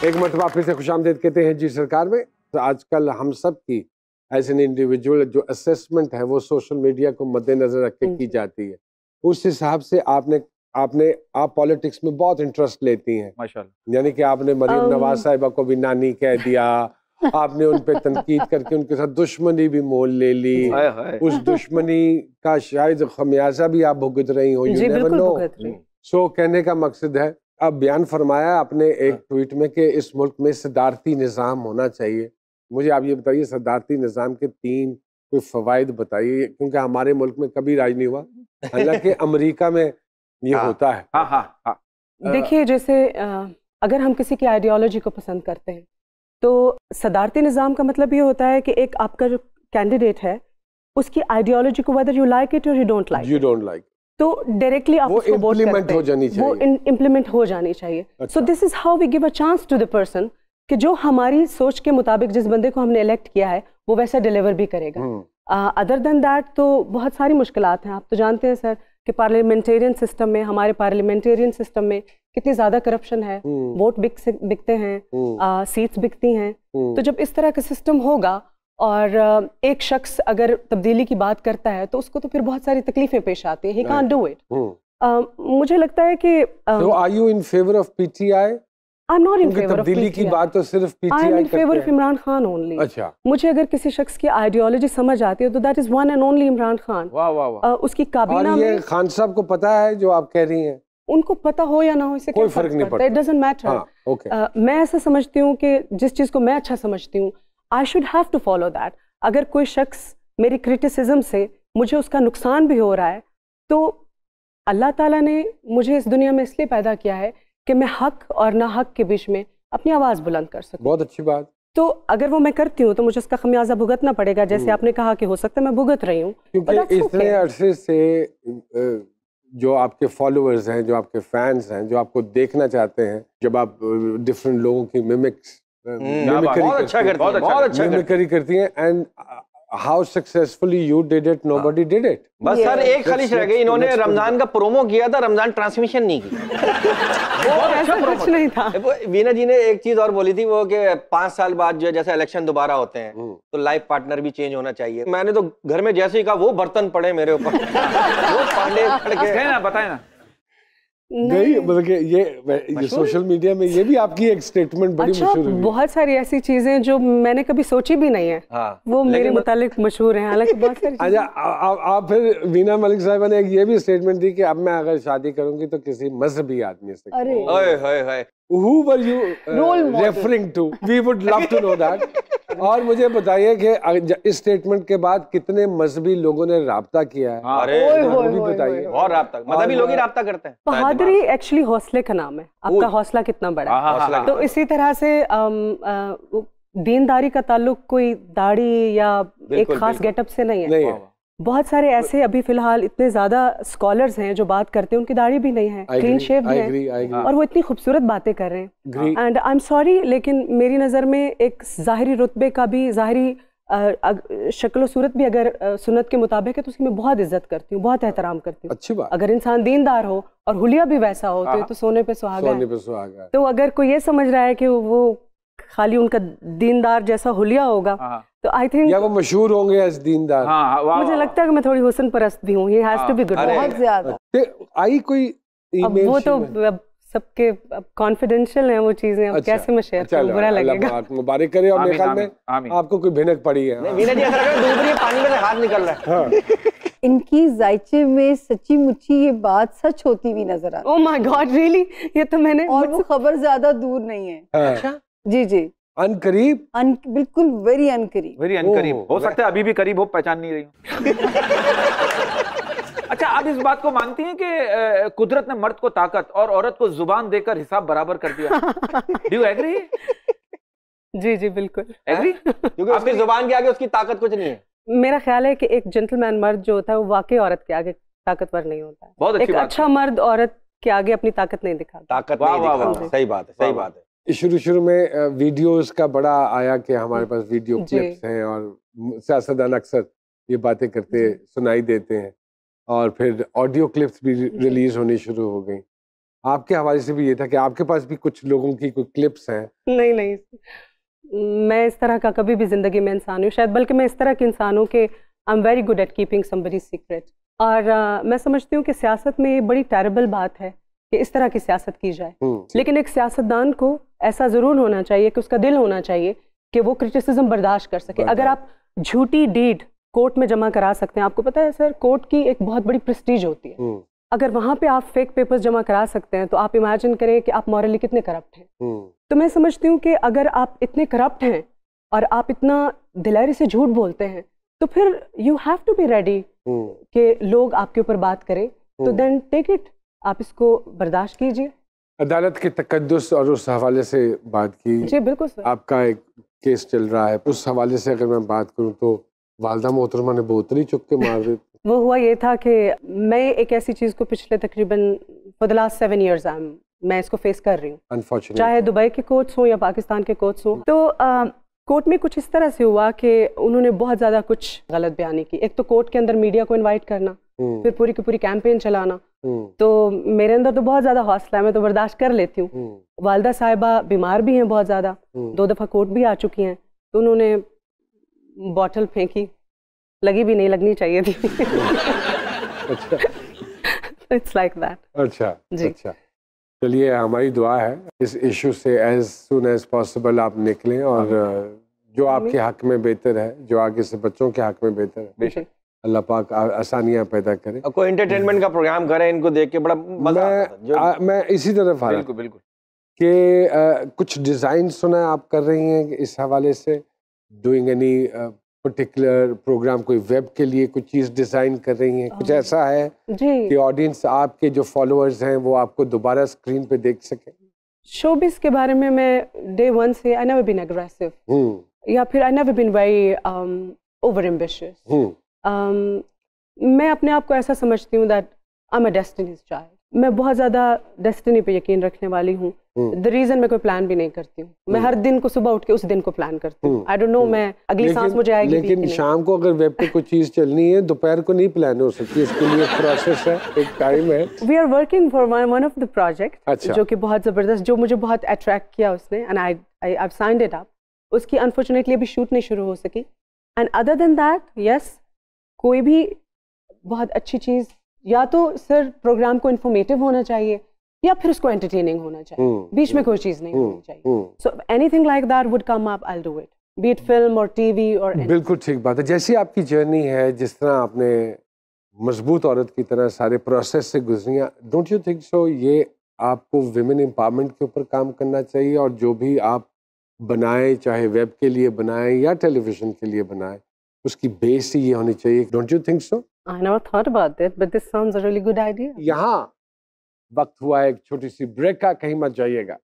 एक मरतबा फिर से खुशामदीद कहते हैं जी सरकार में। तो आजकल हम सब की एज एन इंडिविजुअल जो असेसमेंट है वो सोशल मीडिया को मद्देनजर रख के की जाती है। उस हिसाब से आप पॉलिटिक्स में बहुत इंटरेस्ट लेती हैं माशाल्लाह। यानी कि आपने मरीम नवाज साहिबा को भी नानी कह दिया, आपने उन पे तनकीद करके उनके साथ दुश्मनी भी मोल ले ली। उस दुश्मनी का शायद खमियाजा भी आप भुगत रही हो, यू नेवर नो। सो कहने का मकसद है, अब बयान फरमाया आपने एक ट्वीट में कि इस मुल्क में सदारती निज़ाम होना चाहिए। मुझे आप ये बताइए सदारती निज़ाम के 3 कोई फ़वाइद बताइए, क्योंकि हमारे मुल्क में कभी राज नहीं हुआ, हालांकि अमेरिका में ये होता है। देखिए, जैसे अगर हम किसी की आइडियोलॉजी को पसंद करते हैं तो सदारती निज़ाम का मतलब ये होता है कि एक आपका जो कैंडिडेट है उसकी आइडियोलॉजी को वेदर यू लाइक इट और यू डोंट लाइक तो डायरेक्टली आप उसको वोट करते हैं, वो इम्प्लीमेंट हो जानी चाहिए। So this is how we give a chance to the person कि जो हमारी सोच के मुताबिक जिस बंदे को हमने इलेक्ट किया है वो वैसा डिलीवर भी करेगा। अदर देन दैट तो बहुत सारी मुश्किलात हैं। आप तो जानते हैं सर कि पार्लियामेंटेरियन सिस्टम में, हमारे पार्लियामेंटेरियन सिस्टम में कितनी ज़्यादा करप्शन है, वोट बिकते हैं, सीट्स बिकती हैं। तो जब इस तरह का सिस्टम होगा और एक शख्स अगर तब्दीली की बात करता है तो उसको तो फिर बहुत सारी तकलीफें पेश आती हैं। He can't do it. मुझे लगता है कि are you in favour of PTI? I am not in favour of तब्दीली की बात तो सिर्फ PTI I am in favour of Imran Khan only. अच्छा, मुझे अगर किसी शख्स की आइडियोलॉजी समझ आती है तो that is one and only Imran Khan. वाह वाह वाह। उसकी काबीना में खान साहब को पता है जो आप कह रही हैं? उनको पता हो या ना हो इससे कोई फर्क नहीं पड़ता, इट डजंट मैटर। मैं ऐसा समझती हूँ कि जिस चीज़ को मैं अच्छा समझती हूँ I should have to follow that. अगर कोई शख्स मेरी क्रिटिसिज्म से मुझे उसका नुकसान भी हो रहा है तो अल्लाह ताला ने मुझे इस दुनिया में इसलिए पैदा किया है कि मैं हक और ना हक के बीच में अपनी आवाज़ बुलंद कर सकूं। बहुत अच्छी बात। तो अगर वो मैं करती हूँ तो मुझे उसका खमियाजा भुगतना पड़ेगा, जैसे आपने कहा कि हो सकता है मैं भुगत रही हूँ। क्योंकि इतने अरसे से जो आपके फॉलोअर्स हैं, जो आपके फैंस हैं, जो आपको देखना चाहते हैं, जब आप डिफरेंट लोगों की मिमिक्री करती हैं and how successfully you did it, nobody did it. बस सर एक खालिश रह गई, इन्होंने रमजान का प्रोमो किया था, रमजान ट्रांसमिशन नहीं की। कुछ नहीं था। वीना जी ने एक चीज और बोली थी, वो कि 5 साल बाद जो है जैसे इलेक्शन दोबारा होते हैं तो लाइफ पार्टनर भी चेंज होना चाहिए। मैंने तो घर में जैसे ही कहा वो बर्तन पड़े मेरे ऊपर वो पांडे बताए ना नहीं, मतलब कि ये सोशल मीडिया में ये भी आपकी एक स्टेटमेंट बड़ी मशहूर है। बहुत सारी ऐसी चीजें जो मैंने कभी सोची भी नहीं है, वो मेरे मुतालिक मशहूर हैं। हालांकि बहुत सारी अच्छा, आप फिर वीना मलिक साहिबा ने एक ये भी स्टेटमेंट दी कि अब मैं अगर शादी करूंगी तो किसी मजहबी आदमी से। अरे Who were you referring to? We would love to know that. और मुझे बताइए कि इस स्टेटमेंट के बाद कितने मजहबी लोगों ने राब्ता किया है? अरे वो भी बताइए। बहुत राब्ता, मजहबी लोग ही राब्ता करते हैं। बहादुरी एक्चुअली हौसले का नाम है। आपका हौसला कितना बड़ा है। तो इसी तरह से दीनदारी का ताल्लुक कोई दाढ़ी या एक खास गेटअप से नहीं है। बहुत सारे ऐसे अभी फिलहाल इतने ज्यादा स्कॉलर्स हैं जो बात करते हैं, उनकी दाढ़ी भी नहीं है, क्लीन शेव है और वो इतनी खूबसूरत बातें कर रहे हैं। एंड आई एम सॉरी, लेकिन मेरी नज़र में एक ज़ाहिरी रुतबे का भी, ज़ाहिरी शक्ल सूरत भी अगर सुन्नत के मुताबिक है तो उसकी मैं बहुत इज्जत करती हूँ, बहुत एहतराम करती हूँ। अच्छी बात। अगर इंसान दीनदार हो और हुलिया भी वैसा हो तो सोने पे सुहागा है। तो अगर कोई ये समझ रहा है कि वो खाली उनका दीनदार जैसा हुलिया होगा तो आई थिंक या वो मशहूर होंगे एज दीनदार। मुझे लगता है कि मैं थोड़ी हुस्न परस्त भी हूँ। He has to be good. बहुत ज्यादा। आई कोई ईमेल? वो तो सबके कॉन्फिडेंशियल हैं वो चीजें, अब कैसे मैं शेयर करूं, बुरा लगेगा। मुबारक करे। और मेरे ख्याल में आपको कोई भिनक पड़ी है। वीना जी ऐसा लग रहा है डूब रही है पानी में से हाथ निकल रहा है। इनकी जायचे में सच्ची मुच्ची ये बात सच होती हुई नजर आती है। Oh my God, really? ये तो मैंने, और वो खबर ज्यादा दूर नहीं है। अच्छा जी अनकरीब, बिल्कुल वेरी अनकरीब। वेरी अनकरीब। हो सकता है अभी भी करीब हो, पहचान नहीं रही हूँ। अच्छा, आप इस बात को मानती हैं कि कुदरत ने मर्द को ताकत और औरत को जुबान देकर हिसाब बराबर कर दिया? Do you agree? जी बिल्कुल एग्री। क्योंकि उसकी जुबान के आगे उसकी ताकत कुछ नहीं है। मेरा ख्याल है कि एक जेंटलमैन मर्द जो होता है वो वाकई औरत के आगे ताकतवर नहीं होता है। बहुत अच्छी बात। एक अच्छा मर्द औरत के आगे अपनी ताकत नहीं दिखाता। सही बात है, सही बात है। शुरू में वीडियोस का बड़ा आया कि हमारे पास वीडियो क्लिप्स हैं और सियासतदान अक्सर ये बातें करते सुनाई देते हैं, और फिर ऑडियो क्लिप्स भी रिलीज होनी शुरू हो गई। आपके हवाले से भी ये था कि आपके पास भी कुछ लोगों की कोई क्लिप्स हैं। नहीं नहीं, मैं इस तरह का कभी भी जिंदगी में इंसान हूँ शायद, बल्कि मैं इस तरह के इंसान हूँ कि I am very good at keeping somebody's secret. और मैं समझती हूँ कि सियासत में ये बड़ी टेरेबल बात है कि इस तरह की सियासत की जाए, लेकिन एक सियासतदान को ऐसा ज़रूर होना चाहिए कि उसका दिल होना चाहिए कि वो क्रिटिसिज्म बर्दाश्त कर सके। अगर आप झूठी डीड कोर्ट में जमा करा सकते हैं, आपको पता है सर, कोर्ट की एक बहुत बड़ी प्रेस्टीज होती है, अगर वहाँ पे आप फेक पेपर्स जमा करा सकते हैं तो आप इमेजिन करें कि आप मॉरली कितने करप्ट हैं। तो मैं समझती हूँ कि अगर आप इतने करप्ट हैं और आप इतना दिलेरी से झूठ बोलते हैं तो फिर you have to be ready कि लोग आपके ऊपर बात करें, तो देन टेक इट, आप इसको बर्दाश्त कीजिए। अदालत के तकद्दुस और उस हवाले से बात की। जी बिल्कुल सर। आपका एक केस चल रहा है, उस हवाले से अगर मैं बात करूं तो वालदा मोहतरमा ने बोतल ही चुप के मार दी। वो हुआ ये था कि मैं एक ऐसी चीज़ को पिछले तकरीबन फॉर द लास्ट 7 years मैं इसको फेस कर रही हूँ, अनफॉर्चुनेटली, चाहे दुबई के कोर्ट्स हों या पाकिस्तान के कोर्ट्स हों। तो कोर्ट में कुछ इस तरह से हुआ कि उन्होंने बहुत ज़्यादा कुछ गलत बयानी की। एक तो कोर्ट के अंदर मीडिया को इनवाइट करना, फिर पूरी की पूरी कैंपेन चलाना। तो मेरे अंदर तो बहुत ज़्यादा हौसला है, मैं तो बर्दाश्त कर लेती हूँ। वालदा साहिबा बीमार भी हैं बहुत ज़्यादा, 2 दफ़ा कोर्ट भी आ चुकी हैं, तो उन्होंने बॉटल फेंकी, लगी भी नहीं, लगनी चाहिए थी। अच्छा, इट्स लाइक दैट। अच्छा जी। अच्छा, चलिए हमारी दुआ है इस इशू से एज सुन एज पॉसिबल आप निकलें और जो आपके हक में बेहतर है, जो आगे से बच्चों के हक में बेहतर है, बेशक अल्लाह पाक आसानियां पैदा करे। कोई एंटरटेनमेंट का प्रोग्राम करें, इनको देख के बड़ा मजा आता है। मैं इसी तरफ आ रहा बिल्कुल बिल्कुल कि कुछ डिज़ाइन सुना आप कर रही हैं कि इस हवाले से, डूइंग एनी पर्टिकुलर प्रोग्राम, कोई वेब के लिए कुछ चीज़ डिज़ाइन कर रही हैं, कुछ ऐसा है जी। कि ऑडियंस, आपके जो फॉलोअर्स हैं वो आपको दोबारा स्क्रीन पे देख सकें? शोबिस के बारे में मैं डे 1 से आई नेवर बीन एग्रेसिव, या फिर I never been very over ambitious. मैं अपने आप को ऐसा समझती हूँ that I am a destiny's child. मैं बहुत ज़्यादा डेस्टिनी पे यकीन रखने वाली हूँ। द रीज़न मैं कोई प्लान भी नहीं करती हूँ, मैं हर दिन को सुबह उठ के उस दिन को प्लान करती हूँ। आई डोंट नो मैं अगली सांस मुझे आएगी भी कि लेकिन नहीं। शाम को अगर वेब पे कोई चीज़ चलनी है, दोपहर को नहीं प्लान हो सकती, इसके लिए एक प्रोसेस है, एक टाइम है। We are working for one of the project, अच्छा। जो कि बहुत ज़बरदस्त, जो मुझे बहुत अट्रैक्ट किया उसने, and I signed it up. उसकी अनफॉर्चुनेटली अभी शूट नहीं शुरू हो सकी। And other than that, yes, कोई भी बहुत अच्छी चीज़, या तो सर प्रोग्राम को इन्फॉर्मेटिव होना चाहिए या फिर उसको एंटरटेनिंग होना चाहिए, बीच में कोई चीज़ नहीं होनी चाहिए। So anything like that would come up, I will do it, B it film और टीवी और बिल्कुल ठीक बात है। जैसी आपकी जर्नी है, जिस तरह आपने मजबूत औरत की तरह सारे प्रोसेस से गुजरी, डोंट यू थिंक सो ये आपको विमेन एम्पावरमेंट के ऊपर काम करना चाहिए, और जो भी आप बनाएं, चाहे वेब के लिए बनाएं या टेलीविजन के लिए बनाएं, उसकी बेस ही ये होनी चाहिए, don't you think so? I never thought about that, but this sounds a really good idea. यहाँ वक्त हुआ है एक छोटी सी ब्रेक का, कहीं मत जाइएगा।